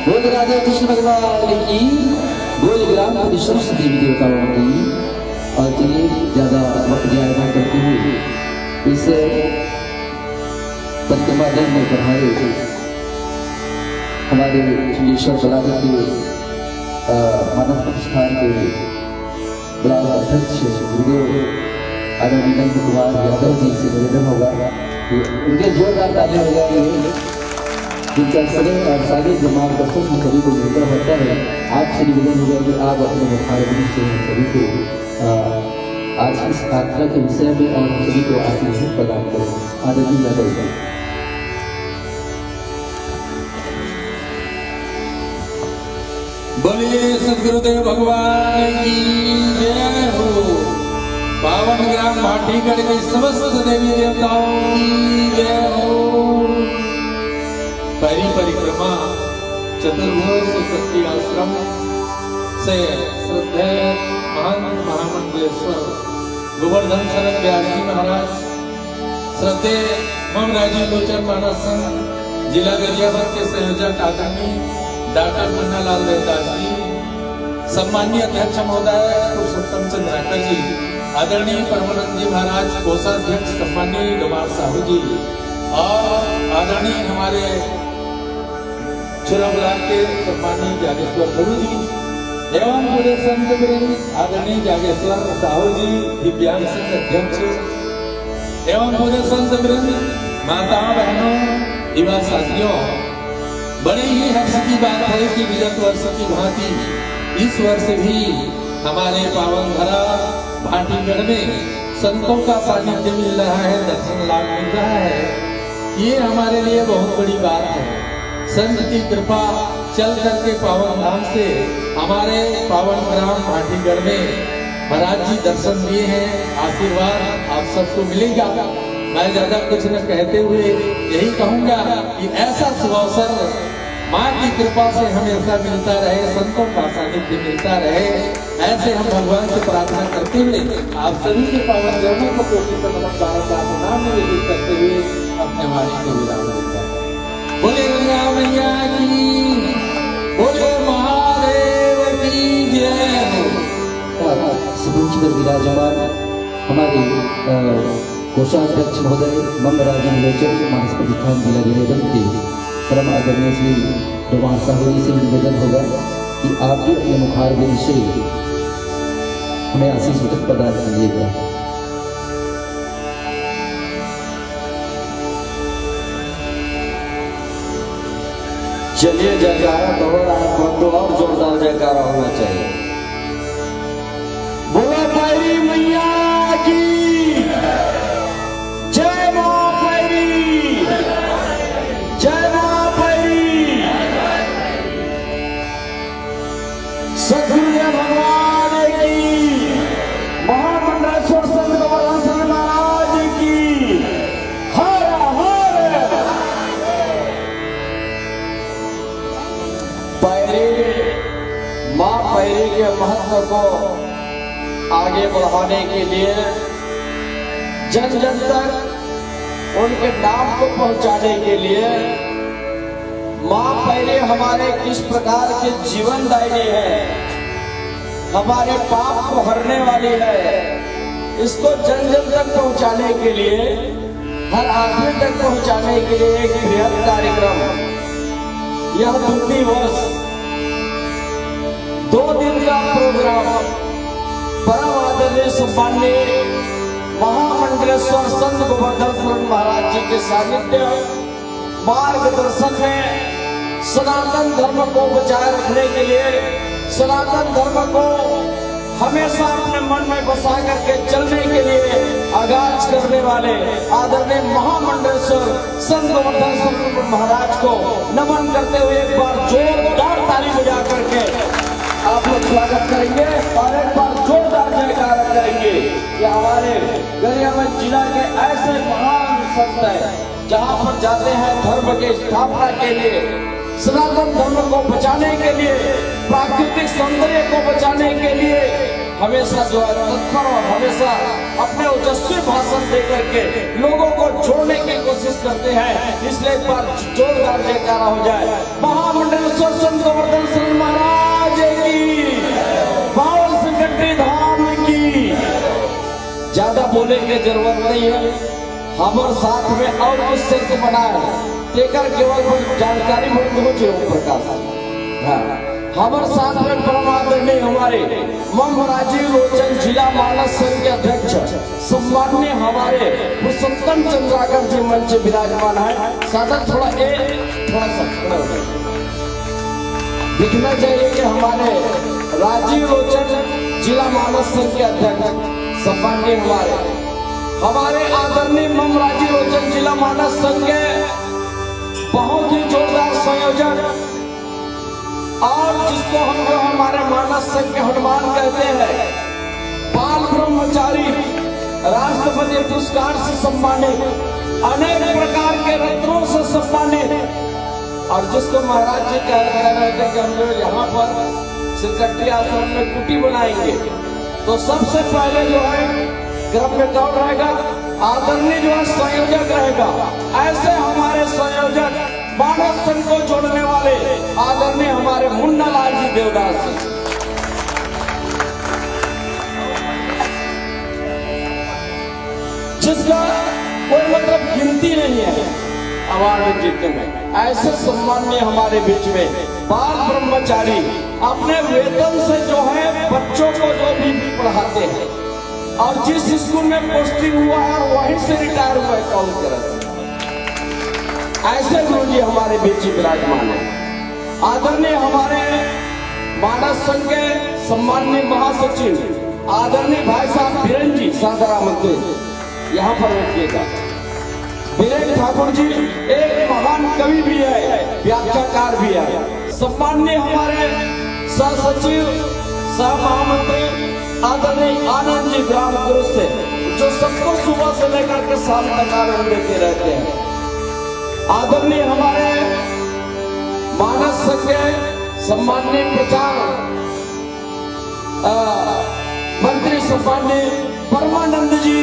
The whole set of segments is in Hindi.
बोल राजा कृष्ण भगवान की, बोल ग्राम की समस्त देवी देवताओं की। और चलिए ज्यादा वक्त जाया न करते हुए इस परिक्रमा दल में पढ़ाए हमारे चुलेश्वर बराबर के मानव प्रतिष्ठान के ब्लॉक अध्यक्ष गुरुदेव आदरणीय नंद कुमार यादव जी से निवेदन होगा कि उनके जोरदार तालियां हो जाएंगे। जिनका सदन और सारे जो मार्गदर्शन हम सभी को मिलकर होता है, आपसे निवेदन होगा कि आप अपने मुखारबिन से हम सभी को आज इस यात्रा के विषय में और हम सभी को आशीर्वाद प्रदान करें। आदरणीय यादव जी। बोलिए सदगुरुदेव भगवान की जय हो। पावन ग्राम भाटीगढ़ के समस्त देवी देवताओं की जय हो। परिक्रमा चतुर्भुज शक्ति आश्रम से श्रद्धेय महंत महामंडलेश्वर गोवर्धन शरण व्यासी महाराज, श्रद्धेय मम राजीव लोचन मानस संघ जिला गरियाबंद के संयोजक आदरणीय डॉक्टर मुन्नालाल देवदास जी, सम्मानीय अध्यक्ष महोदय पुरुषोत्तम चंद्र राठौर जी, आदरणीय परमानंद जी महाराज कोषाध्यक्ष सम्मानीय डोमार साहू जी, और आदरणीय हमारे चुरा ब्लॉक के सम्मानीय जागेश्वर गुरु जी एवं पूरे संत वृंद, आदरणीय जागेश्वर साहू जी दिव्यांग संघ अध्यक्ष एवं पूरे संत वृंद, माता बहनों युवा साथियों, बड़ी ही हर्ष की बात है कि विगत वर्ष की भांति इस वर्ष भी हमारे पावन धरा भाटीगढ़ में संतों का सानिध्य मिल रहा है, दर्शन लाभ मिल रहा है। ये हमारे लिए बहुत बड़ी बात है। संत की कृपा चल करके पावन धाम से हमारे पावन ग्राम भाटीगढ़ में महाराज जी दर्शन दिए हैं, आशीर्वाद आप सबको मिलेगा। मैं ज्यादा कुछ न कहते हुए यही कहूंगा कि ऐसा शुभ अवसर माँ की कृपा से हमेशा मिलता रहे, संतों का सानिध्य मिलता रहे, ऐसे हम भगवान से प्रार्थना करते हुए आप सभी के पावन चरणों को कोटि नमस्कार नाम निवेदित करते हुए अपने वाणी को विराम देता है। बोले गंगा मैया की, बोले महादेव की जय हो। सुबह पर विराजमान हमारे कोषाध्यक्ष महोदय मम राजीव लोचन मानस प्रतिष्ठान जिला गरियाबंद के परम आदरणीय श्री डोमार साहू जी से निवेदन होगा कि आप भी अपने मुखारबिन से हमें आशीष प्रदान कीजिएगा। चलिए जयकारा तो हो रहा है, तो और जोरदार जयकारा होना चाहिए। बोला पैरी मैया की जय, मां पैरी जय, मां पैरी। सदगुरुदेव भगवान की, महामंडलेश्वर संत गोवर्धन महाराज की हर हर। पैरी मां पैरी के महत्व को आगे बढ़ाने के लिए, जन जन तक उनके नाम को पहुंचाने के लिए मां पैरी हमारे किस प्रकार के जीवन दायिनी है, हमारे पाप को हरने वाली है, इसको जन जन तक पहुंचाने के लिए, हर आदमी तक पहुंचाने के लिए एक बृहद कार्यक्रम, यह 2 वर्ष 2 दिन का प्रोग्राम परम आदरणीय सम्माननीय महामंडलेश्वर संत गोवर्धन महाराज जी के सानिध्य मार्गदर्शन में सनातन धर्म को बचाए रखने के लिए, सनातन धर्म को हमेशा अपने मन में बसा करके चलने के लिए आगाज करने वाले आदरणीय महामंडलेश्वर संत गोवर्धन महाराज को नमन करते हुए एक बार जोरदार ताली बजा करके आप लोग स्वागत करेंगे और एक बार जोरदार जयकारा करेंगे कि हमारे गरियाबंद जिला के ऐसे महान संत हैं, जहां पर जाते हैं धर्म के स्थापना के लिए, सनातन धर्म को बचाने के लिए, प्राकृतिक सौंदर्य को बचाने के लिए, हमेशा जो है तत्पर और हमेशा अपने ओजस्वी भाषण दे करके लोगों को जोड़ने की कोशिश करते हैं। इसलिए एक बार जोरदार जयकारा हो जाए महामंडलेश्वर संत गोवर्धन सिंह महाराज की, बावल सिंह धाम की। ज्यादा बोलने की जरूरत नहीं है, हमारे साथ में और कुछ संत बनाए तेकर केवल जानकारी बहुत हो प्रकाश। हाँ, हमारे साथ में परमादरणीय हमारे मम राजीव लोचन जिला मानस संघ के अध्यक्ष सम्माननीय हमारे पुरुषोत्तम चंद्राकर जी मंच विराजमान है। सादा थोड़ा सा दिखना चाहिए कि हमारे राजीव लोचन जिला मानस संघ के अध्यक्ष सम्माननीय हमारे आदरणीय मम राजीव लोचन जिला मानस संघ के बहुत ही जोरदार संयोजक और जिसको हम जो हमारे मानस संघ के हनुमान कहते हैं, बाल ब्रह्मचारी राष्ट्रपति पुरस्कार से सम्मानित, अनेक प्रकार के रत्नों से सम्मानित, और जिसको महाराज जी कह रहे थे कि हम जो यहाँ पर सेक्रेटरी आश्रम में कुटी बनाएंगे तो सबसे पहले जो है क्रम में कौन रहेगा, आदरणीय जो है संयोजक रहेगा। ऐसे हमारे संयोजक मानस संघ को जोड़ने वाले आदरणीय हमारे मुन्ना लाल जी देवदास जी, जिसका कोई मतलब गिनती नहीं है अवार्ड जीतने में। ऐसे सम्माननीय हमारे बीच में बाल ब्रह्मचारी अपने वेतन से जो है बच्चों को जो भी पढ़ाते हैं और जिस स्कूल में पोस्टिंग हुआ है वहीं से रिटायर हुआ है कॉल कर, ऐसे गुरु जी हमारे बीच विराजमान है। आदरणीय हमारे मानस संघ के सम्माननीय महासचिव आदरणीय भाई साहब बीरेन जी सासाराम मंत्री यहाँ पर बैठिएगा। बीरेन ठाकुर जी एक महान कवि भी है, व्याख्याकार भी है। सम्माननीय हमारे सह सचिव सह महामंत्री आदरणीय आनंद जी ग्राम गुरु से जो सबको सुबह से लेकर के शाम तक आनंद देते रहते हैं। आदरणीय हमारे मानस संघ के सम्माननीय प्रचार मंत्री सम्माननीय परमानंद जी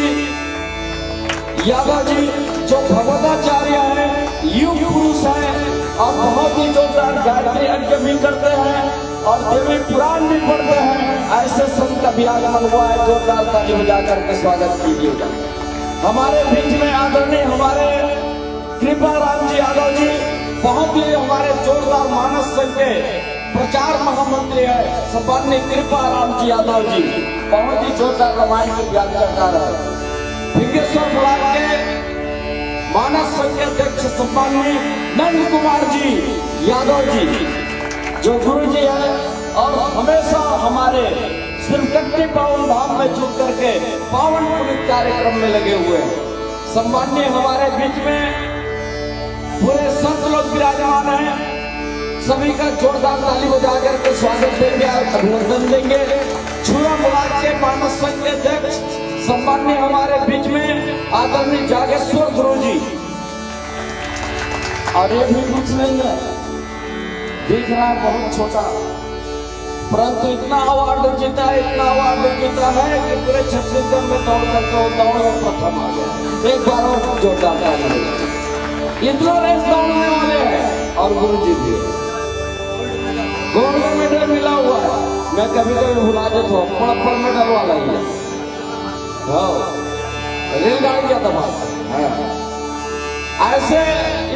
यादव जी जो भगवताचार्य है, युग पुरुष है और बहुत ही जोरदार गायत्री यज्ञ भी करते हैं और देवी पुराण भी पढ़ते हैं। ऐसे संत का भी आगमन हुआ है, जोरदार ताली बजा करके स्वागत कीजिएगा। हमारे बीच में आदरणीय हमारे कृपा राम जी यादव जी बहुत ही हमारे जोरदार मानस संघ के प्रचार महामंत्री है। सम्माननीय कृपा राम जी यादव जी बहुत ही जोरदार रामायण की व्याख्याकार है। भिंगेश्वर ब्लॉक के मानस संघ के अध्यक्ष सम्माननीय नंद कुमार जी यादव जी जो गुरु जी है और हमेशा हमारे सिरकट्टी पावन धाम में जुट करके पावन पुनीत कार्यक्रम में लगे हुए हैं। सम्माननीय हमारे बीच में पूरे संत लोग विराजमान हैं, सभी का जोरदार ताली बजा करके स्वागत देंगे और अभिनंदन देंगे। छुरा ब्लॉक के मानस संघ के अध्यक्ष सम्माननीय हमारे बीच में आदरणीय जागेश्वर गुरु जी, और ये भी कुछ नहीं है, दिख रहा है बहुत छोटा, परंतु इतना अवार्ड जीता है, इतना अवार्ड जीता है कि पूरे छत्तीसगढ़ में दौड़ करके वो दौड़ में प्रथम आ गया। एक बार और जोरदार ताली, इतना रेस दौड़ने वाले हैं और गुरु जी भी गोल्ड मेडल मिला हुआ है। मैं कभी कभी भुला देता हूँ, पड़ मेडल वाला ही है। रेलगाड़ी का धमाका ऐसे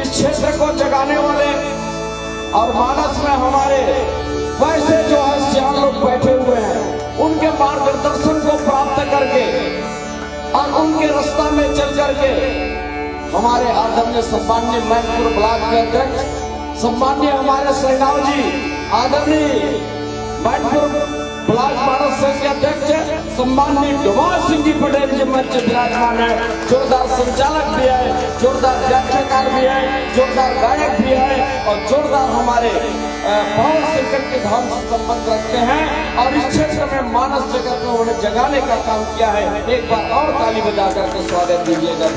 इस क्षेत्र को जगाने वाले और मानस में हमारे वैसे जो है सियान लोग बैठे हुए हैं, उनके मार्गदर्शन को प्राप्त करके और उनके रास्ता में चल करके हमारे आदरणीय सम्माननीय मैनपुर ब्लॉक के अध्यक्ष सम्माननीय हमारे सहनाव जी आदरणीय मैनपुर ब्लॉक मानस संघ के अध्यक्ष सम्माननीय डुमार सिंह जी पटेल जी मंच विराजमान है। जोरदार संचालक भी है, जोरदार व्याख्याकार भी है, जोरदार गायक भी है और जोरदार हमारे पावन संकट के धाम से संबंध रखते हैं और इस क्षेत्र में मानस जगत में उन्हें जगाने का काम किया है। एक बार और ताली बजा करके स्वागत दीजिएगा।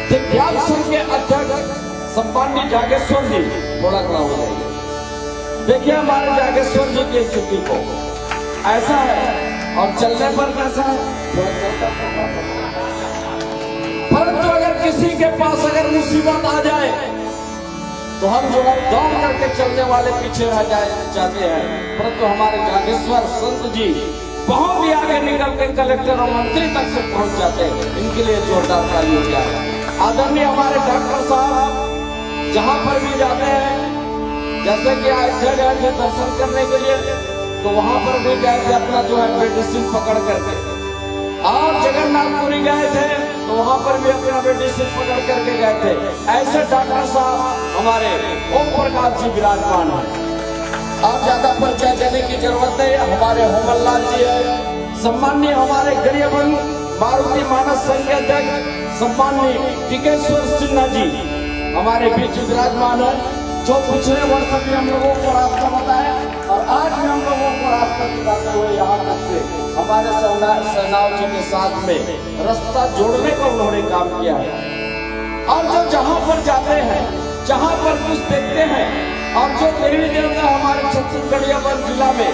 दिव्यांग संघ के अध्यक्ष सम्माननीय जागेश्वर जी थोड़ा खड़ा हो जाइए। देखिए हमारे जागेश्वर जी की स्थिति को, ऐसा है, और चलने पर कैसा है, थोड़ा चलता परंतु अगर किसी के पास अगर मुसीबत आ जाए तो हम जो है दौड़ करके चलने वाले पीछे रह जाते हैं, परंतु हमारे जागेश्वर संत जी बहुत ही आगे निकल कर कलेक्टर और मंत्री तक से पहुंच जाते हैं। इनके लिए जोरदार ताली हो जाए। आदरणीय हमारे डॉक्टर साहब जहां पर भी जाते हैं, जैसे कि अयोध्या गए थे दर्शन करने के लिए, तो वहां पर भी गए थे अपना जो है मेडिसिन पकड़ करके, और जगन्नाथपुरी गए थे तो वहां पर भी अपना मेडिसिन पकड़ करके गए थे। ऐसे डॉक्टर साहब हमारे ओम प्रकाश जी विराजमान है। आप ज्यादा परिचय देने की जरूरत नहीं, हमारे होमनलाल जी है, सम्माननीय हमारे गरीबन मारुति मानस संघ के अध्यक्ष सम्माननीय टिकेश्वर सिन्हा जी हमारे बीच विराजमान है, जो पिछले वर्ष भी हम लोगों को रास्ता बताया और आज भी हम लोगों को रास्ता दिखाते हुए यहाँ तक से हमारे सेनाओं जी के साथ में रास्ता जोड़ने का उन्होंने काम किया है। और जो जहाँ पर जाते हैं, जहाँ पर कुछ देखते हैं, और जो देवी देवता हमारे छत्तीसगढ़ जिला में,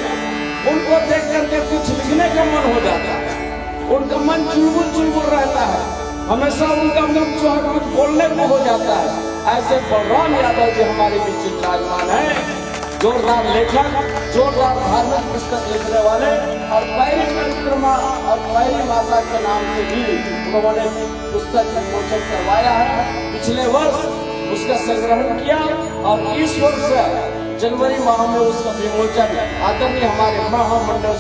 उनको देख करके कुछ लिखने का मन हो जाता है, उनका मन चुलबुल रहता है, हमेशा उनका मन जो है कुछ बोलने को हो जाता है। ऐसे बलराम यादव जी हमारे बीच विराजमान है, जोरदार लेखक, जोरदार धार्मिक पुस्तक लिखने वाले, और पैरी परिक्रमा और पैरी माता के नाम से भी उन्होंने पुस्तक विमोचन करवाया है। पिछले वर्ष उसका संग्रहण किया और इस वर्ष जनवरी माह में उसका विमोचन आदरणीय हमारे महामंडल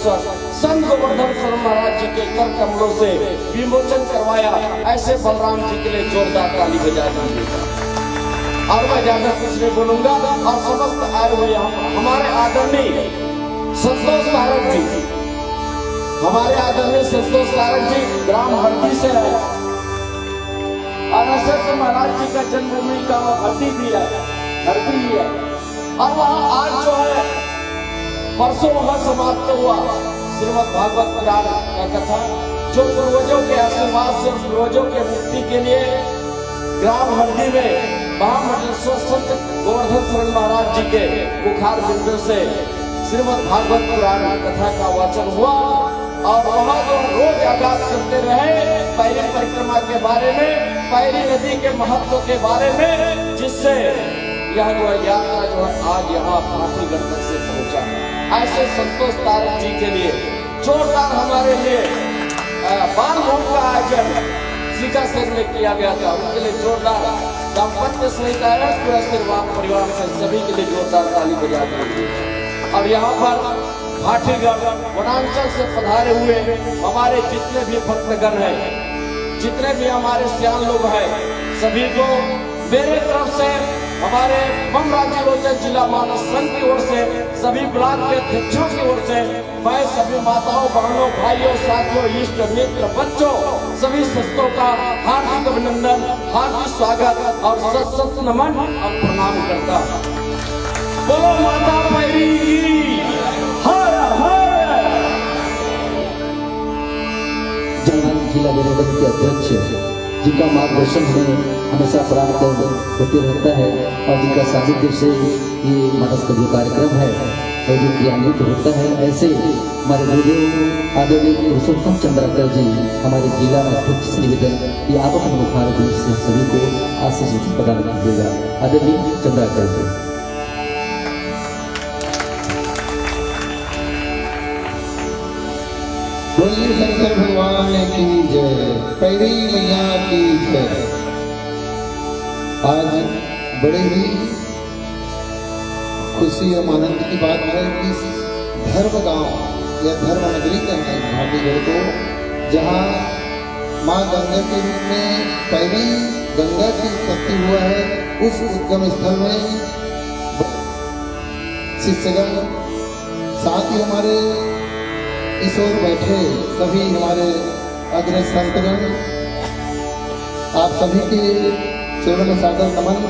संत गोवर्धन शर्मा महाराज जी के कर कमलों से विमोचन करवाया। ऐसे बलराम जी के लिए जोरदार ताली बजा दीजिएगा। और मैं ज्यादा कुछ नहीं बोलूंगा, और समस्त आए हुए हमारे आदरणीय संतोष तारक जी, हमारे आदरणीय संतोष तारक जी ग्राम हरदी से है, और ऐसे महाराज जी का जन्मभूमि का हरदी भी है, हरदी ही है। और वहाँ आज जो है परसों वहाँ समाप्त हुआ श्रीमद् भागवत पुराण का कथा, जो पूर्वजों के आशीर्वाद से पूर्वजों के मुक्ति के लिए ग्राम हरदी में महामंडलेश्वर संत गोवर्धन शरण महाराज जी के मुखार बिंदु से श्रीमद् भागवत पुराण कथा का वाचन हुआ। और वहाँ जो रोज आगाज करते रहे पैरी परिक्रमा के बारे में, पैरी नदी के महत्व के बारे में, जिससे यह जो यात्रा जो है आज यहाँ भाटीगढ़ तक से पहुंचा। ऐसे संतोष तारक जी के लिए जोरदार हमारे लिए बाल भोग का आयोजन सीकासर में किया गया था, उनके लिए जोरदार दाम्पत्य सहित आशीर्वाद परिवार से सभी के लिए जोरदार ताली बजा दीजिए। और यहाँ पर भाटीगढ़ वनांचल से पधारे हुए हमारे जितने भी भक्तगण हैं, जितने भी हमारे सियान लोग हैं, सभी को मेरे तरफ से, हमारे मम राज्य जिला मानस संघ की ओर से, सभी ब्लॉक के अध्यक्षों की ओर से, मैं सभी माताओं बहनों भाइयों साथियों इष्ट मित्र बच्चों सभी संतों का हार्दिक अभिनंदन, हार्दिक स्वागत और सत नमन और प्रणाम करता हूँ। बोलो माता पैरी की हर हर। जिला जनपद के अध्यक्ष जिनका मार्गदर्शन हमें हमेशा प्राप्त होते रहता है, और जिनका सानिध्य से ये मानस का जो कार्यक्रम है और जो क्रियान्वित होता है, ऐसे हमारे गुरुदेव आदरणीय पुरुषोत्तम चंद्राकर जी हमारे जिला अध्यक्ष से निवेदन कि आप अपने मुखार से सभी को आशीष प्रदान कीजिएगा। आदरणीय चंद्राकर जी। बोलिए शंकर भगवान की जय, पैरी मैया की जय। आज बड़े ही खुशी और आनंद की बात है कि धर्म गांव या धर्म नगरी कहते हैं भाटीगढ़ को, जहां मां गंगा के रूप में पैरी गंगा की उत्पत्ति हुआ है, उस उद्गम स्थल में शिष्यगण, साथ ही हमारे इस ओर बैठे सभी हमारे अग्रज संतगण, आप सभी के चरणों में सादर नमन।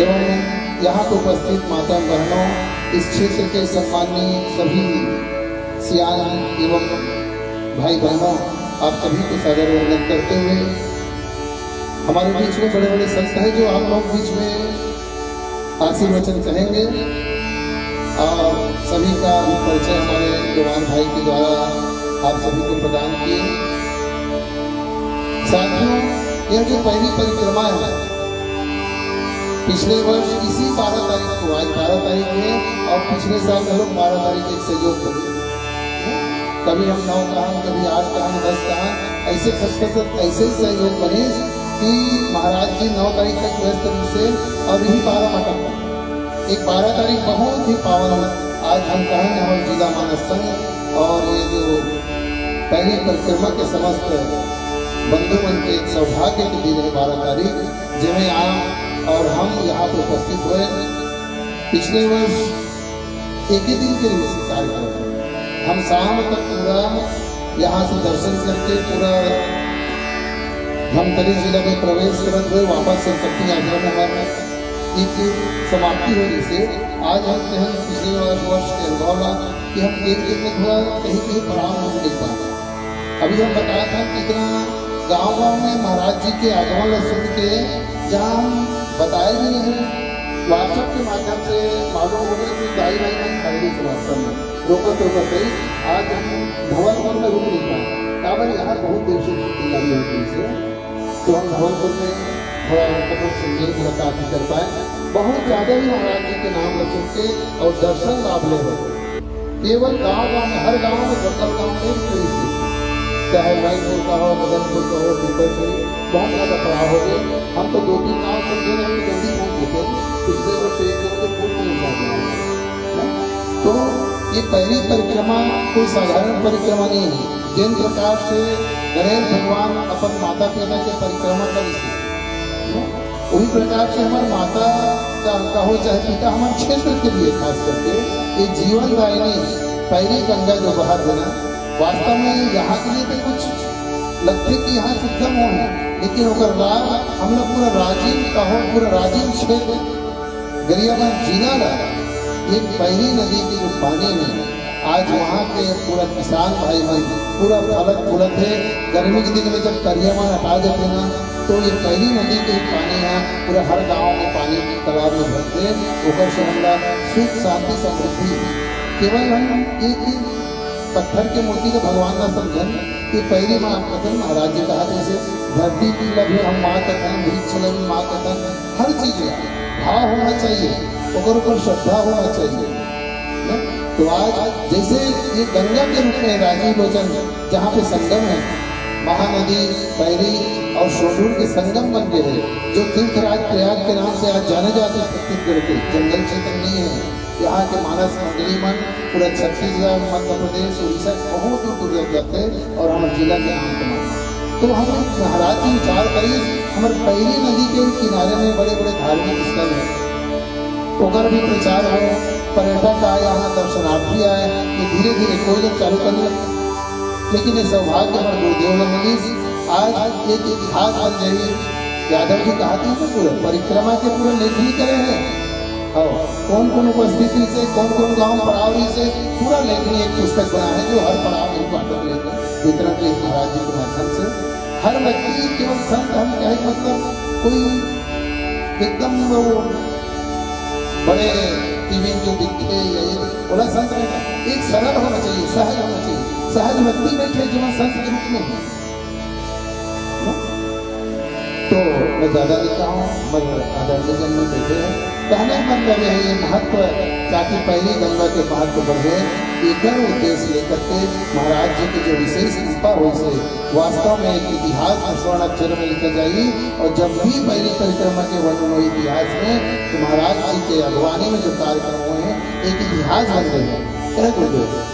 एवं यहाँ पर उपस्थित माता बहनों, इस क्षेत्र के सम्माननीय सभी सियान एवं भाई बहनों, आप सभी को सादर वंदन करते हुए हमारे बीच में बड़े बड़े संत हैं जो आप लोग बीच में आशीर्वचन कहेंगे। और सभी का परिचय हमारे जवान भाई के द्वारा आप सभी को प्रदान किए। साथियों, यह जो पहली परिक्रमा है पिछले वर्ष इसी 12 तारीख को, आज 12 तारीख है और पिछले साल हम लोग 12 तारीख एक सहयोग करें, कभी हम 9 कहा, कभी 8 कहा, 10 कहा, ऐसे खसखस ऐसे सहयोग करें कि महाराज जी 9 तारीख तक व्यस्त रूप से और यही 12 मटक एक 12 तारीख बहुत ही पावन आज हम कहें हमारे जिला मानस संघ और ये जो पहली परिक्रमा के समस्त बंधुमन के एक सौभाग्य के दिन है 12 तारीख, जिन्हें आप और हम यहाँ पर उपस्थित हुए। पिछले वर्ष एक ही दिन के लिए कार्यक्रम हम शाम तक पूरा यहाँ से दर्शन करके पूरा धमतरी जिला में प्रवेश करते हुए वापस सरस्वती आश्रम हमारे एक समाप्ति होने से आज हम कहें पिछले वर्ष के अनुभव कि हम एक दिन में थोड़ा कहीं कहीं प्रणाम नहीं देख पाए। अभी हम बताया था कि इतना गाँव में महाराज जी के आगमन सुन के जहाँ हम बताए भी नहीं, व्हाट्सएप के माध्यम से मालूम हो गया कि दाई भाई नहीं खरीदी वास्तव में रोकत गई। आज हम धवलपुर में रुक नहीं पाए, काबर यहाँ बहुत देर से छुट्टी लगी होती है, तो हम धवलपुर में थोड़ा संजय मुलाकात भी कर पाए। बहुत ज़्यादा ही महाराज जी के नाम सुन के और दर्शन लाभ ले हुए केवल गाँव में, हर गाँव में बदल गाँव में चाहे रायपुर का हो, बदलपुर का हो, पिपलपुर बहुत ज़्यादा पड़ाव हो गए। हम तो 2-3 गाँव समझे नहीं जल्दी पहुँच गए, पिछले वर्ष एक दिन पूर्ण नहीं। तो ये पहली परिक्रमा कोई साधारण परिक्रमा नहीं है। जिन प्रकार से गणेश भगवान अपन माता पिता के परिक्रमा कर वही प्रकार से हमारे माता का हो चाहे पिता हमारे क्षेत्र के लिए खास करके ये जीवन दायिनी पहली गंगा जो बहा देना वास्तव में यहाँ के लिए तो कुछ लगते कि यहाँ शुद्धम हो, लेकिन अगर हम लोग पूरा राजीव का हो, पूरा राजीव क्षेत्र गरियाबंद जीना रहा ये पहली नदी की जो पानी में आज वहाँ के पूरा किसान भाई मन पूरा फलक फूलत है। गर्मी के दिन में जब करियामान हटा देते ना तो ये पहली नदी के पानी यहाँ पूरा हर गांव में पानी तालाब में भरते ऊपर से हमारा सुख शांति समृद्धि। केवल हम एक पत्थर के मूर्ति को भगवान का समझन कि पहली माँ कथन महाराज जी कहा जैसे धरती की लभे हम माँ कथन, वृक्ष लभे माँ कथन, हर चीज भाव होना चाहिए, ऊपर श्रद्धा होना चाहिए। तो आज जैसे ये गंगा के रूप में राजीव लोचन जहाँ पे संगम है, महानदी पैरी और शोधूर के संगम बन गए हैं, जो तीर्थराज प्रयाग के नाम से आज जाने जाते हैं। छत्तीसगढ़ के जंगल क्षेत्र नहीं है, यहाँ के मानस मंडली मन पूरा छत्तीसगढ़, मध्य प्रदेश, उड़ीसा बहुत दूर दूर जाते हैं और हमारे जिला के नाम कमाते। तो हम महाराज जी विचार करिए, हमारे पहली नदी के किनारे में बड़े बड़े धार्मिक स्थल है, ओकर भी प्रचार हो, पर्यटक आए, यहाँ दर्शनार्थी आए, ये धीरे धीरे कोई लोग चालू कर ले। लेकिन ये सौभाग्य हमारे गुरुदेव ने मिली, आज एक इतिहास बन जाइए। यादव जी कहा था तो पूरे परिक्रमा के पूरे लेखनी करे हैं और कौन कौन उपस्थिति से, कौन कौन गांव पड़ावरी से पूरा लेखनी एक पुस्तक बना है जो हर पड़ाव एक बाटक लेकर वितरण के महाराज जी के माध्यम से हर व्यक्ति केवल संत हम कहे मतलब कोई एकदम वो बड़े टीवी जो दिखते बोला संत नहीं, एक सरल होना चाहिए, सहज होना चाहिए, सहज व्यक्ति बैठे जीवन संत के रूप में। तो मैं ज़्यादा लिखा हूँ, मगर आदरणीय जन में बैठे हैं, कहने का मतलब यह है महत्व ताकि पहली गंगा के महत्व बढ़े, एक उद्देश्य लेकर के महाराज जी की जो विशेष कृपा हो से वास्तव में एक इतिहास में स्वर्ण अक्षर में लिखा जाएगी। और जब भी पहली परिक्रमा के वर्णन हो इतिहास में तो महाराज जी के अगवानी में जो कार्यक्रम हुए हैं एक इतिहास बन गए हैं।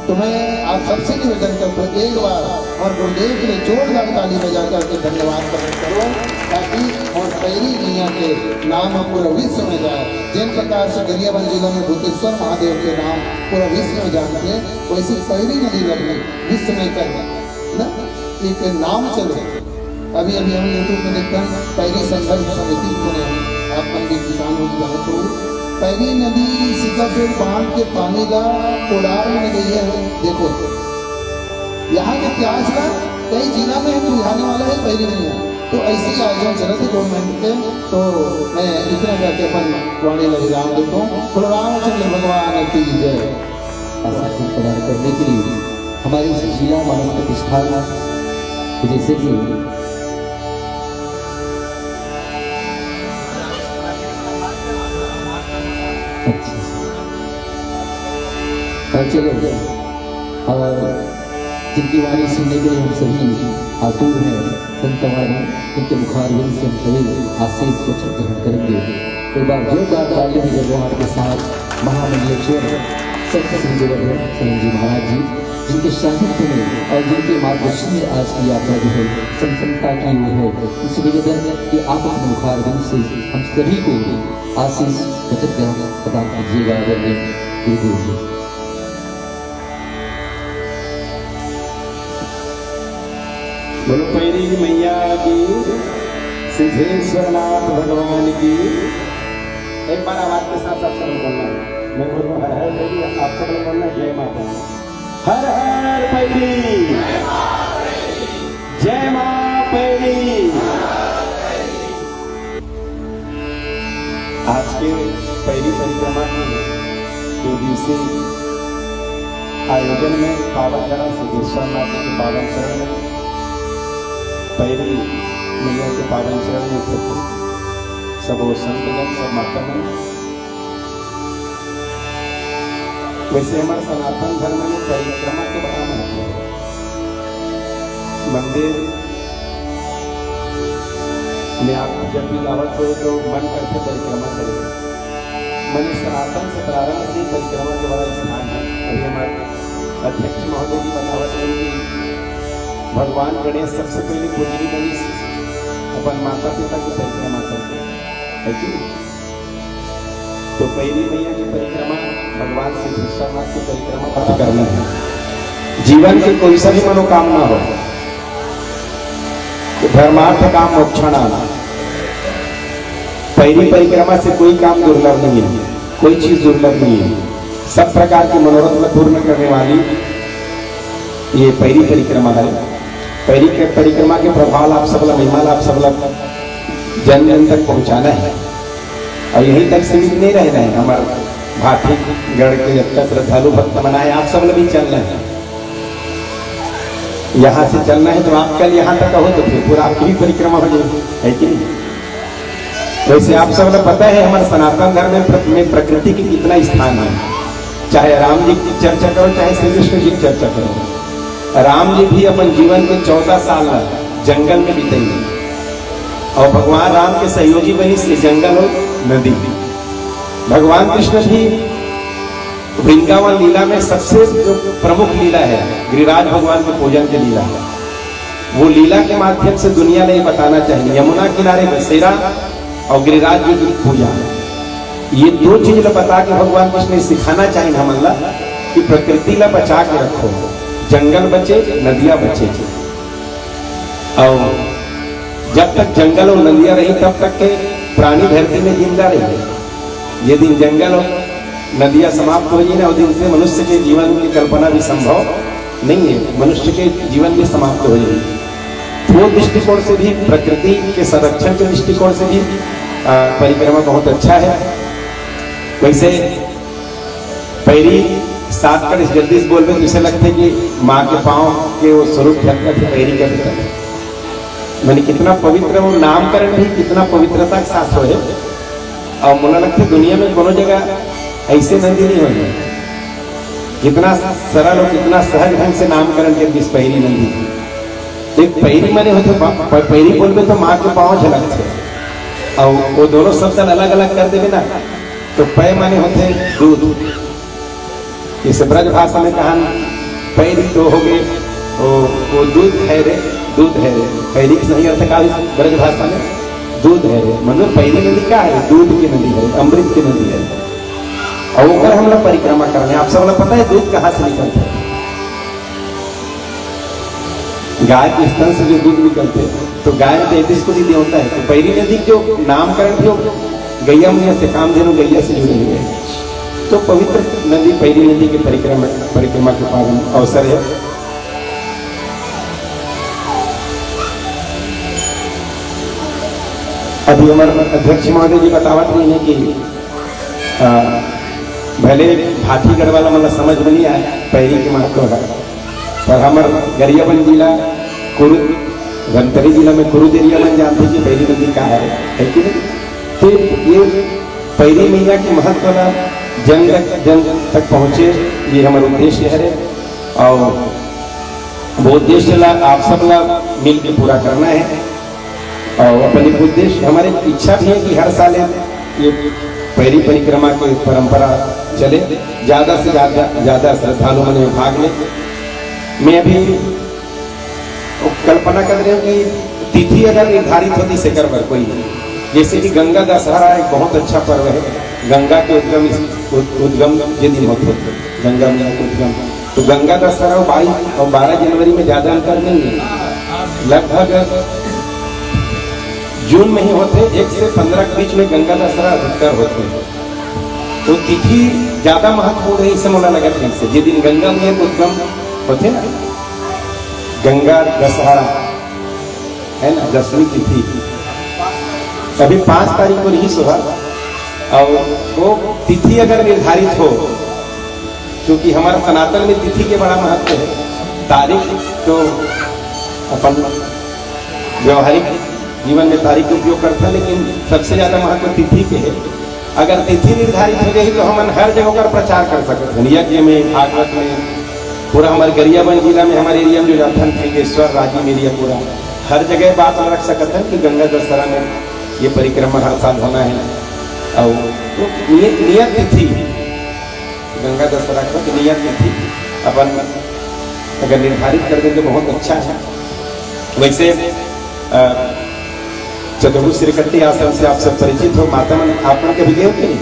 तो मैं आप सबसे निवेदन करता हूँ एक बार और गुरुदेव के लिए जोरदार ताली बजा करके धन्यवाद प्रकट करो, ताकि और पहली दुनिया के नाम पूरा विश्व में जाए। जिन प्रकार से गरियाबंद जिले में भूतेश्वर महादेव के नाम पूरा विश्व में जानते हैं, वैसे पहली नदी लगनी विश्व में कर ना एक नाम चले। अभी अभी हम यूट्यूब में देखते हैं पहली संघर्ष समिति बने, आप पंडित किसान हो पहली नदी सिकाफेर बांध के पानी का कोडार में गई है। देखो यहाँ के इतिहास का कई जिला में बुझाने वाला है, पहली नहीं है। तो ऐसे ही आयोजन चले थे गवर्नमेंट के। तो मैं इतना करके अपन वाणी लगे राम देता हूँ। बोलो रामचंद्र भगवान की जय। आशीष प्रदान करने के लिए हमारी जिला मानस प्रतिष्ठान जैसे कि चलो और जिनकी वाणी सुनने के लिए हम सभी आतुर हैं, संतवाणी उनके मुखारविंद से हम सभी आशीष को ग्रहण करेंगे। एक बार जोरदार ताली भी जगवान के साथ महामंडलेश्वर संत श्री गुरुदेव जी महाराज जी, जिनके साहित्य में और जिनके मार्गदर्शन में आज की यात्रा जो है संपन्नता की हुई है, इस निवेदन कि आप अपने मुखारविंद से हम सभी को आशीष वचन प्रदान कीजिएगा। गुरुदेव जी बोलो पैरी मैया की, सिद्धेश्वरनाथ भगवान की। एक बार आवाज के साथ सब लोग बोलना है। मैं बोलूँ हर हर पैरी, आप सब लोग बोलना जय माता। हर हर पैरी, जय माँ पैरी। आज के पैरी परिक्रमा के 2 दिवसीय आयोजन में पावन करा सिद्धेश्वरनाथ के पावन शरण में, पैरी मैया के पावन चरण में उपस्थित सब संतगण, सब मातागण। वैसे हमारे सनातन धर्म में परिक्रमा के बड़ा महत्व है। मंदिर में आप जब भी दावत हो तो मन करके परिक्रमा करें। मन सनातन से प्रारंभ से परिक्रमा के बड़ा स्थान है। अभी हमारे अध्यक्ष महोदय जी बतावत है कि भगवान गणेश सबसे पहले पूजनी गणेश अपन माता पिता की परिक्रमा करते हैं कि तो पैरी मैया की परिक्रमा भगवान सिद्धेश्वरनाथ की परिक्रमा पता करना है। जीवन की कोई सा भी मनोकामना हो, तो धर्मार्थ काम मोक्षणाम, पैरी परिक्रमा से कोई काम दुर्लभ नहीं है, कोई चीज दुर्लभ नहीं है। सब प्रकार की मनोरथ पूर्ण करने वाली ये पैरी परिक्रमा है। पैरी के परिक्रमा के प्रभाव आप सब महिमा आप सब जन जन तक पहुंचाना है और यहीं तक सीमित नहीं रहना है। हमारे भाटी गढ़ के जब तक श्रद्धालु भक्त बनाए आप सब भी चलना है। यहाँ से चलना है तो आप कल यहाँ तक हो तो फिर पूरा आपकी भी परिक्रमा हो जाएगी, है कि नहीं? वैसे आप सब पता है हमारे सनातन धर्म में प्रकृति की कितना स्थान है। चाहे राम जी की चर्चा करो, चाहे श्री कृष्ण जी की चर्चा करो। राम जी भी अपन जीवन के 14 साल जंगल में बीतेंगे और भगवान राम के सहयोगी बनी से जंगल और नदी। भगवान कृष्ण भी वृंदावन लीला में सबसे जो प्रमुख लीला है गिरिराज भगवान के पूजन की लीला है। वो लीला के माध्यम से दुनिया ने बताना चाहिए यमुना किनारे बसेरा और गिरिराज जी की पूजा, ये 2 चीज बता के भगवान कृष्ण सिखाना चाहिए हमला कि प्रकृति ला बचा के रखो, जंगल बचे नदियां बचे। और जब तक जंगल और नदियां रही तब तक के प्राणी धरती में जिंदा रहे। यदि जंगल और नदियां समाप्त हो जाए ना, उस दिन से मनुष्य के जीवन की कल्पना भी संभव नहीं है, मनुष्य के जीवन भी समाप्त हो जाएगी। वो दृष्टिकोण से भी प्रकृति के संरक्षण के दृष्टिकोण से भी परिक्रमा बहुत अच्छा है। वैसे पैरी 7 कर जल्दी से बोलते तो इसे लगते कि माँ के पाँव के वो स्वरूप ढककर के पैरी का भीतर मैंने कितना पवित्र वो नामकरण भी कितना पवित्रता के साथ हो है। और मुझे लगता है दुनिया में कोनो जगह ऐसे नदी नहीं होगी, कितना सरल और कितना सहज ढंग से नामकरण कर इस पैरी नदी। एक पैरी माने होते पैरी बोलते तो माँ के पाँव झलक थे और वो दोनों शब्द अलग अलग कर देवे ना, तो पै माने होते दूध। इस ब्रज भाषा में कहा पैरी तो हो गए वो दूध है रे, दूध है रे। पैरी की सही अर्थ का ब्रज भाषा में दूध है रे, मतलब पैरी नदी क्या है? दूध की नदी है, अमृत की नदी है। और वो हम लोग परिक्रमा कर रहे हैं। आप सब लोग पता है दूध कहाँ से निकलता है? गाय के स्तन से जो दूध निकलते हैं, तो गाय में 33 को दीदी होता है। तो पैरी नदी जो नामकरण भी गैया मुनिया से कामधेनु गैया से जुड़े हुए हैं। तो पवित्र नदी पैरी नदी के परिक्रमा के पावन अवसर है। अभी हमारे अध्यक्ष महोदय जी बतावत नहीं है कि भले भाटीगढ़ वाला मतलब समझ में नहीं आया पैरी के महत्व है, पर हमारे गरियाबंद जिला कुरु धमतरी जिला में कुरुद एरिया में जानते कि पैरी नदी का है कि नहीं। तो ये पैरी मैया के महत्व ना जन तक पहुँचे, ये हमारा उद्देश्य है और वो उद्देश्य ला आप सब ला मिल के पूरा करना है। और अपने उद्देश्य हमारी इच्छा भी है कि हर साल ये पैरी परिक्रमा की परंपरा चले, ज़्यादा से ज़्यादा श्रद्धालु में भाग लें। मैं अभी कल्पना कर रही हूँ कि तिथि अगर निर्धारित होती से कर कोई, जैसे कि गंगा दशहरा एक बहुत अच्छा पर्व है, गंगा के उद्गम ये दिन होते गंगा में उद्गम, तो गंगा दशहरा 22 और 12 जनवरी में ज़्यादा अंतर नहीं है, लगभग जून में ही होते, 1 से 15 के बीच में गंगा दशहरा अधिकतर होते हैं। तो तिथि ज्यादा महत्वपूर्ण है इसे मोला नगर से, जिस दिन गंगा में उद्गम होते ना, गंगा दशहरा है ना 10वीं तिथि, अभी 5 तारीख को रिलीज हुआ। और वो तिथि अगर निर्धारित हो, क्योंकि हमारा सनातन में तिथि के बड़ा महत्व है, तारीख तो अपन व्यवहारिक जीवन में तारीख का उपयोग करता है, लेकिन सबसे ज्यादा महत्व तिथि के है। अगर तिथि निर्धारित हो गई तो हम हर जगह पर प्रचार कर सकते हैं, यज्ञ में, भागवत में, पूरा हमारे गरियाबंद जिला में हमारे एरिया में जो जाथन फिंगेश्वर राजीव एरिया पूरा हर जगह बात रख सकते हैं कि गंगा दशहरा में ये परिक्रमा हर साल होना है। और तो नियत तिथि गंगा दशहरा का नियत तिथि अपन अगर निर्धारित कर दें तो बहुत अच्छा है। वैसे चतुर्भुज श्रीकट्टी आश्रम से आप सब परिचित हो, माता मन आप लोग कभी गए हो कि नहीं?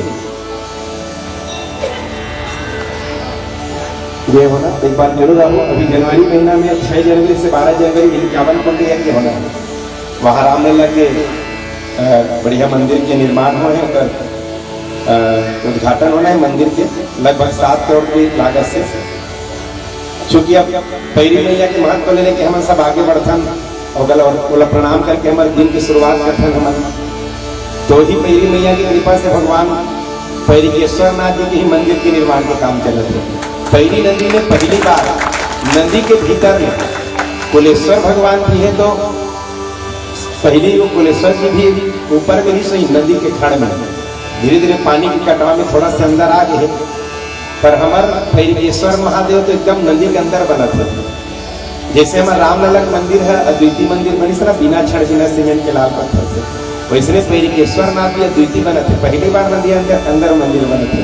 ये होना एक बार जरूर आओ। अभी जनवरी महीना में 6 जनवरी से 12 जनवरी 51 कुंड यज्ञ होना है, वहाँ रामलला के बढ़िया मंदिर के निर्माण हो है, उद्घाटन होना है मंदिर के, लगभग 7 करोड़ की लागत से। चूंकि अब पैरी मैया के महत्व लेने के हम सब आगे बढ़थन और बोला प्रणाम करके हमारे दिन की शुरुआत करते हैं हम, तो ही पैरी मैया की कृपा से भगवान पैरीकेश्वर नाथ जी के ही मंदिर के निर्माण के काम चलते हैं। पैरी नदी में पहली बार नदी के भीतर में कुलेश्वर भगवान भी है, तो पहले वो कुलेश्वर जी भी ऊपर में ही सही नदी के खड़ में, धीरे धीरे पानी की कटवा में थोड़ा सा अंदर आ गए, पर हमारे पैरीकेश्वर महादेव तो एकदम नदी के अंदर बना था। जैसे हमारा रामलला मंदिर है, अद्वितीय मंदिर बनी सर बिना छड़ बिना सीमेंट के लाल पत्थर से, वैसे पैरीकेश्वर नाथ भी अद्वितीय बना थे, पहली बार नदी अंदर मंदिर बने थे।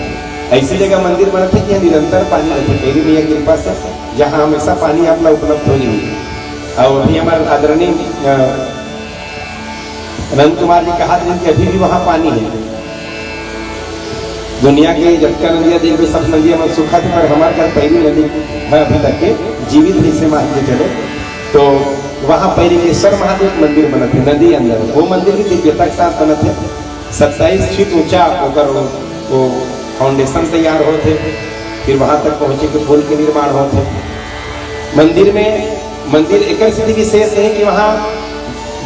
ऐसी जगह मंदिर बने थे कि निरंतर पानी रहते, पैरी मैया की कृपा से जहाँ हमेशा पानी अपना उपलब्ध हो जाए। और अभी हमारे आदरणीय अनंत कुमार जी कहा था कि अभी भी वहाँ पानी है। दुनिया के जटका नदियाँ देख सब नदियाँ में सूखा थी, पर हमारे घर पैरी नदी है अभी तक के जीवित ही से मान के चले। तो वहाँ पैरीकेश्वर महादेव मंदिर बने थे नदी अंदर, वो मंदिर भी दिव्यता के साथ बने थे। 27 फीट ऊंचा होकर वो फाउंडेशन तैयार होते, फिर वहाँ तक पहुँचे कि पुल के निर्माण होते। मंदिर एक स्थिति विशेष है कि वहाँ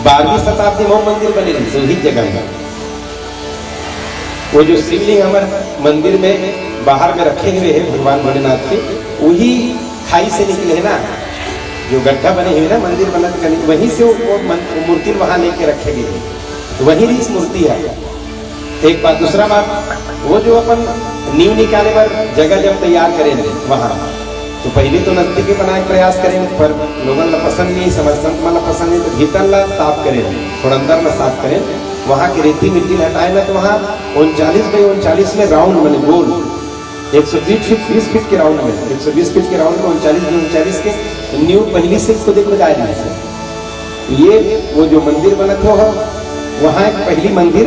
12वीं शताब्दी में मंदिर बने थे उसी जगह में। वो जो शिवलिंग हमारे मंदिर में बाहर में रखे हुए हैं भगवान भोलेनाथ के, वही खाई से निकले है ना, जो गड्ढा बने हुए ना मंदिर बना, वहीं से वो मूर्ति वहां लेके रखे गए, तो वही इस मूर्ति है। एक बात, दूसरा बात, वो जो अपन नींव निकाले पर जगह जब तैयार करेंगे वहां, तो पहले तो नजदीक बनाने का प्रयास करेंगे, पर लोगों ने पसंद नहीं, समर्थन वाला पसंद नहीं, तो भीतर ला साफ करेंगे, थोड़ा अंदर ला साफ करें, वहाँ की रेती मिट्टी हटाए ना, तो वहाँ 39 बाई 39 में राउंड बने गोल, 120 फीट के राउंड में, 120 फीट के राउंड में 39 के न्यू पहली से इसको देखो जाए। ये वो जो मंदिर बना था वहाँ एक पहली मंदिर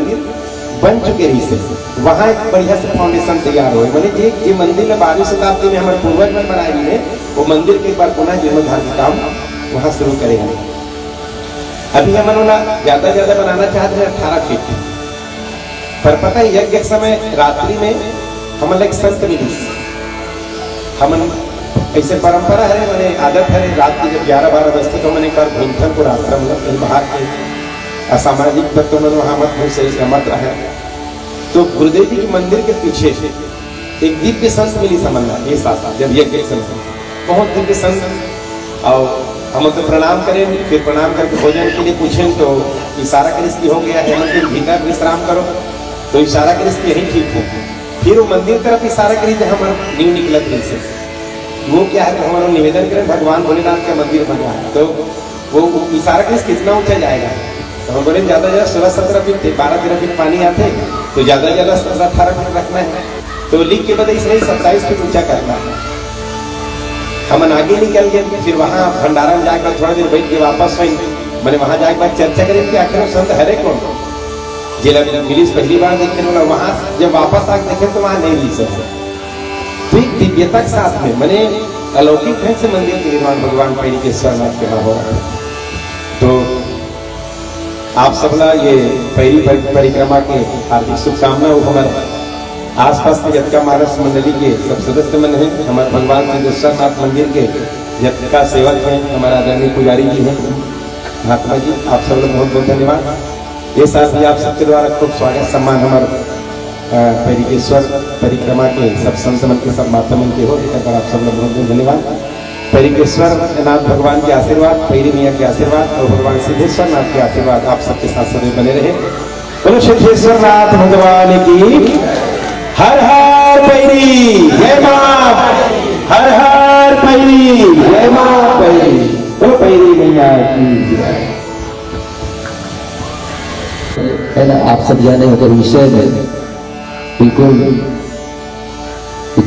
बन चुके रही से, वहाँ एक बढ़िया से फाउंडेशन तैयार हुए। मैंने ये मंदिर 12वीं शताब्दी में हमारे पूर्वज में बनाए हुए हैं, वो मंदिर के एक बार पुनः जीर्णोद्धार का काम वहाँ शुरू करेंगे। अभी हम ज्यादा बनाना चाहते हैं 18 फीट, पर पता है यज्ञ के समय रात्रि में हम एक संत मिली, हम ऐसे परंपरा है, मैंने आदत है रात की जब 11-12 बजते तो मैंने एक बार भूमथलपुर आश्रम में कहीं बाहर के असामाजिक तत्व में वहां मत घुसे, मत रहे। तो गुरुदेव जी के मंदिर के पीछे एक दिव्य संत मिली समन्वय ये साथ जब यज्ञ संत बहुत दिव्य संत। और हम तो प्रणाम करें, फिर प्रणाम करके भोजन के लिए पूछें तो इशारा कर इसकी हो गया है मंदिर भीतर विश्राम करो, तो इशारा कर इसकी यही ठीक है। फिर वो मंदिर तरफ इशारा करी जहाँ हमारा न्यू निकलत दिल से, वो क्या है हमारा निवेदन करें भगवान भोलेनाथ का मंदिर बनवा है, तो वो इशारा कर कितना ऊंचा जाएगा। तो हम बोले ज्यादा ज्यादा 16-17 फीट थे, 12-13 फीट पानी आते तो ज्यादा ज्यादा 17-18 फीट रखना है, तो लिख के बदले इसलिए 27 फीट ऊंचा करना है। हम आगे निकल गए, फिर वहाँ भंडारा में जाकर थोड़ा देर बैठ के वापस आई। मैंने वहाँ जाके बाद चर्चा करें कि आखिर संत हरे कौन जिला मिलिस पहली बार देखने वाला, वहाँ जब वापस आके देखे तो वहाँ नहीं मिली सर। तो एक दिव्यता के साथ में मैंने अलौकिक ढंग से मंदिर के निर्माण भगवान पैरी के स्वरनाथ के हो रहा है। तो आप सबला ये पैरी परिक्रमा के हार्दिक शुभकामना। हमारे आसपास के जटका महाराज मंडली के सब सदस्य मन हैं, हमारे भगवान सिद्धेश्वरनाथ मंदिर के जटका सेवक हैं, हमारा आदरणीय पुजारी जी हैं, महात्मा जी, आप सब लोग बहुत बहुत धन्यवाद। ये साथ ही आप सबके द्वारा खूब स्वागत सम्मान हमारे पैरिकेश्वर परिक्रमा के सब संतमन के सब मातामन के हो, अगर आप सब लोग बहुत बहुत धन्यवाद। पैरिकेश्वर नाथ भगवान के आशीर्वाद, पैरी मियाँ के आशीर्वाद और भगवान सिद्धेश्वर नाथ के आशीर्वाद आप सबके साथ सदैव बने रहे। बोलो सिद्धेश्वर नाथ भगवान की हर हर पैरी जय मां, हर हर पैरी जय मां पैरी, बोलो पैरी मैया की जय। है ना, आप सब जाने होकर विषय में बिल्कुल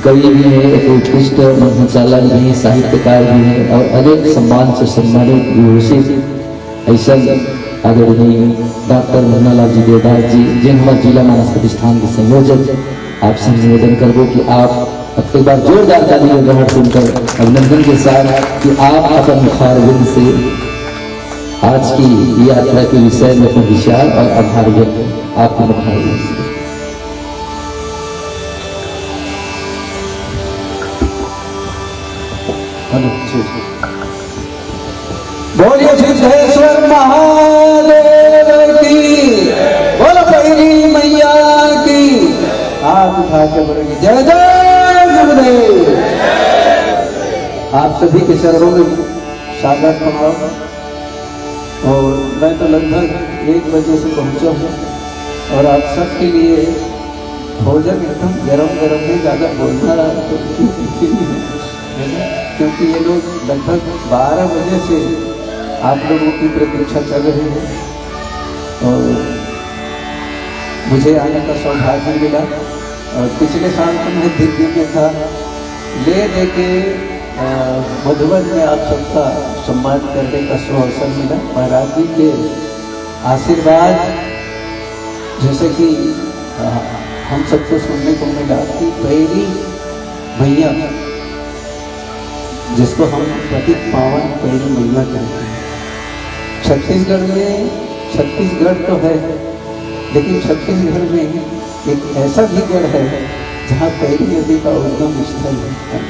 कवि भी है, एक उत्कृष्ट संचालक भी है, साहित्यकार भी है और अनेक सम्मान से सम्मानित विभूषित ऐसा आदरणीय डॉक्टर मुन्नालाल जी देवदास जी, जिन हमारे जिला मानस प्रतिष्ठान के संयोजक, आपसे निवेदन करो कि आप अब एक बार जोरदार ताली और गहर सुनकर अभिनंदन के साथ कि आप अपन मुखारबिंद से आज की यात्रा के विषय में अपने विचार और आभार व्यक्त आपके मुखारबिंद से। बोलिए सिद्धेश्वर महादेव की, बोलो पैरी मैया की, हाथ उठा के बोलेंगे जय जय गुरुदेव। आप सभी के चरणों में स्वागत प्रणाम। और मैं तो लगभग 1 बजे से पहुंचा हूँ और आप सबके लिए भोजन एकदम गरम गरम में ज़्यादा बोलना तो क्योंकि ये लोग लगभग 12 बजे से आप लोगों की प्रतीक्षा कर रहे हैं और मुझे आने का सौभाग्य मिला। और पिछले साल तो मैं दिल्ली में था, ले दे के मधुबन में आप सबका सम्मान करने का अवसर मिला। महाराज जी के आशीर्वाद जैसे कि हम सबको सुनने को मिला कि पैरी मैया, जिसको हम पतित पावन पैरी मैया कहते हैं, छत्तीसगढ़ में, छत्तीसगढ़ तो है लेकिन छत्तीसगढ़ में एक ऐसा भी गढ़ है जहाँ पैरी नदी का उद्गम स्थल है,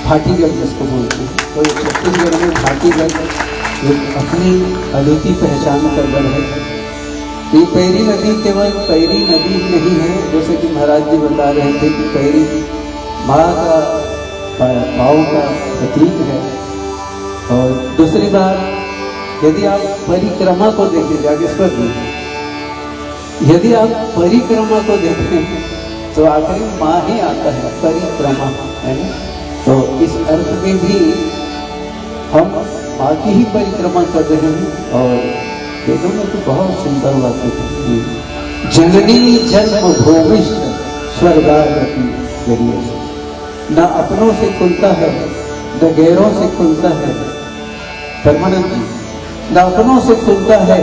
भाटीगढ़ जिसको बोलते हैं। तो छत्तीसगढ़ में भाटीगढ़ एक अपनी अद्वितीय पहचान का गढ़ है। ये पैरी नदी केवल पैरी नदी नहीं है, जैसे कि महाराज जी बता रहे थे कि पैरी माँ का भाव का प्रतीक है। और दूसरी बात, यदि आप परिक्रमा को देखें, जागेश्वर जी, यदि आप परिक्रमा को देखें तो आखिरी माँ ही आता है, परिक्रमा है ना। तो इस अर्थ में भी हम माँ की ही परिक्रमा कर रहे हैं। और वेदों में तो बहुत सुंदर बात है, जननी जन्म भूमिष्ठ स्वर्गागति जरिए से, न अपनों से खुलता है न गैरों से खुलता है। परमानंद जी, न अपनों से खुलता है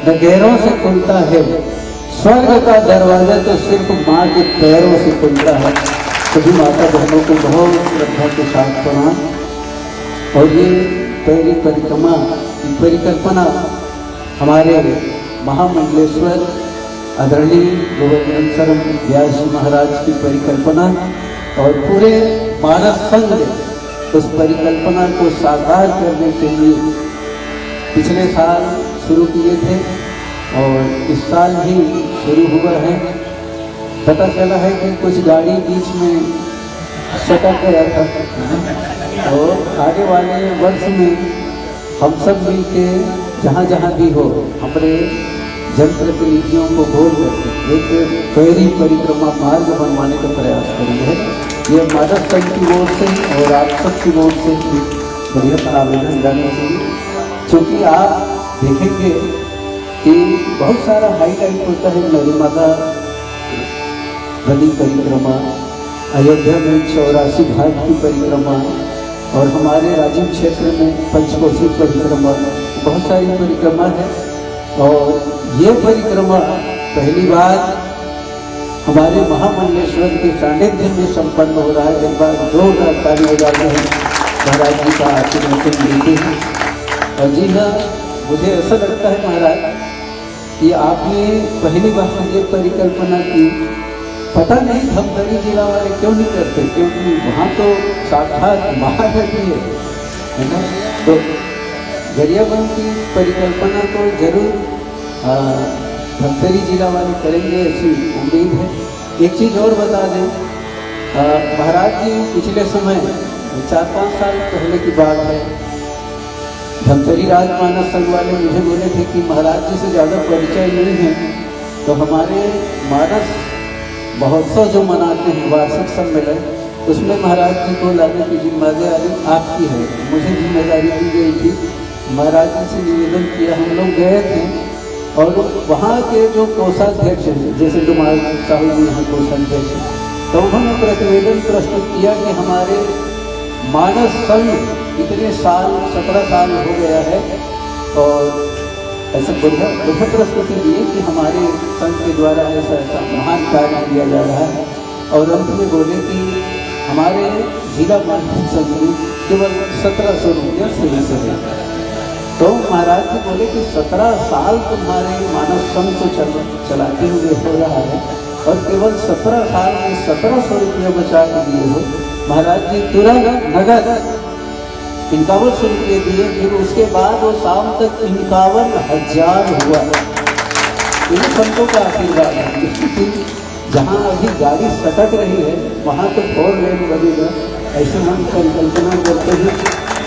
न गैरों से खुलता है, स्वर्ग का दरवाजा तो सिर्फ माँ के पैरों से खुलता है। सभी माता बहनों को बहुत श्रद्धा के साथ प्रणाम। और ये पैरी परिकल्पना हमारे महामंडलेश्वर आदरणीय गोवर्धन शर्म व्यास महाराज की परिकल्पना और पूरे मानस संघ ने उस परिकल्पना को साकार करने के लिए पिछले साल शुरू किए थे और इस साल भी शुरू हुआ है। पता चला है कि कुछ गाड़ी बीच में सटक गया था और आगे वाले वर्ष में हम सब मिल के जहाँ जहाँ भी हो हमारे जनप्रतिनिधियों को बोल करके एक फेरी परिक्रमा मार्ग बनवाने का प्रयास करेंगे। ये मानव संघ की ओर से और आप सब की ओर से भी बढ़िया आवेदन जाना चाहिए, क्योंकि आप देखेंगे कि बहुत सारा हाईलाइट होता है मेरी माता गली परिक्रमा, अयोध्या में 84 घाट की परिक्रमा और हमारे राजीव क्षेत्र में पंचकोशी परिक्रमा, बहुत सारी परिक्रमा है। और ये परिक्रमा पहली बार हमारे महामंडलेश्वर के सानिध्य में संपन्न हो रहा है। एक बार जोरदार ताली बजा रहे हैं, महाराज जी का आशीर्वाद मिलते हैं। और जी हाँ, मुझे ऐसा लगता है महाराज कि आपने पहली बार ये परिकल्पना की, पता नहीं धमतरी जिला वाले क्यों नहीं करते, क्योंकि वहाँ तो साक्षात महानदी है ना। तो गरियाबंद की परिकल्पना तो जरूर धमतरी जिला वाले करेंगे, ऐसी उम्मीद है। एक चीज़ और बता दें, महाराज जी पिछले समय 4-5 साल पहले की बात है, धमतरी राजमानस संघ वाले मुझे बोले थे कि महाराज जी से ज़्यादा परिचय नहीं है, तो हमारे मानस महोत्सव जो मनाते हैं वार्षिक सम्मेलन, उसमें महाराज जी को लाने की जिम्मेदारी आपकी है। मुझे जिम्मेदारी दी गई थी, महाराज जी से निवेदन किया, हम लोग गए थे और वहाँ के जो कोषाध्यक्ष हैं, जैसे डुमाल साहू जी यहाँ कोषाध्यक्ष हैं, तो उन्होंने प्रतिवेदन प्रस्तुत किया कि हमारे मानस संघ इतने साल 17 साल हो गया है और ऐसा बढ़िया प्रस्तुति दी कि हमारे संघ के द्वारा ऐसा ऐसा महान कार्य किया जा रहा है। और अंत में बोले कि हमारे जिला मानस संघ में केवल 1700 रुपया शुरू से। तो महाराज जी बोले कि 17 साल तुम्हारे मानस संघ को चलाते हुए हो रहा है और केवल 17 साल में 1700 रुपया बचा के दिए हो। महाराज जी तुरंत नगद 5100 रुपये दिए, फिर उसके बाद वो शाम तक 51,000 हुआ। इन संतों का आशीर्वाद है। जहाँ अभी गाड़ी सटक रही है वहाँ तो 4 लेन बनेगा, ऐसे हम परिकल्पना करते हैं।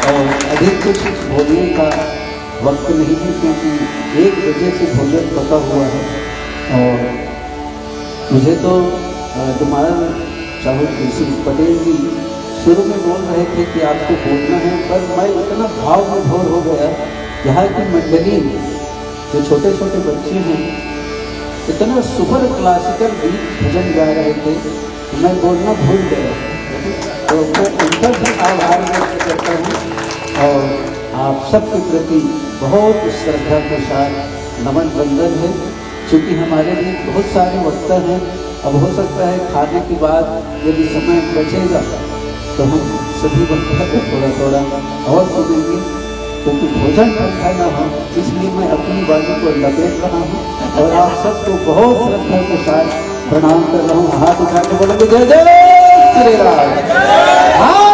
और अधिक कुछ बोलने का वक्त नहीं है, क्योंकि 1 बजे से भोजन पका हुआ है। और मुझे तो तुम्हारा चाहो श्री पटेल जी शुरू में बोल रहे थे कि आपको बोलना है, पर मैं इतना भाव विभोर हो गया। यहाँ की मंडली जो छोटे छोटे बच्चे हैं इतना सुपर क्लासिकल गीत भजन गा रहे थे, मैं बोलना भूल गया। तो मैं उनका भी आभार व्यक्त करता हूँ और आप सबके प्रति बहुत श्रद्धा के साथ नमन वंदन है। क्योंकि हमारे लिए बहुत सारे वक्ता हैं, अब हो सकता है खाने के बाद यदि समय बचेगा तो हम सभी वक्ता को थोड़ा थोड़ा और सुनेंगे, क्योंकि भोजन ठंडा ना हो, इसलिए मैं अपनी बाजू को लपेट रहा हूँ और आप सबको बहुत श्रद्धा के साथ प्रणाम कर रहा हूँ। हाथ उठा के बोलेंगे जय जय श्री राम।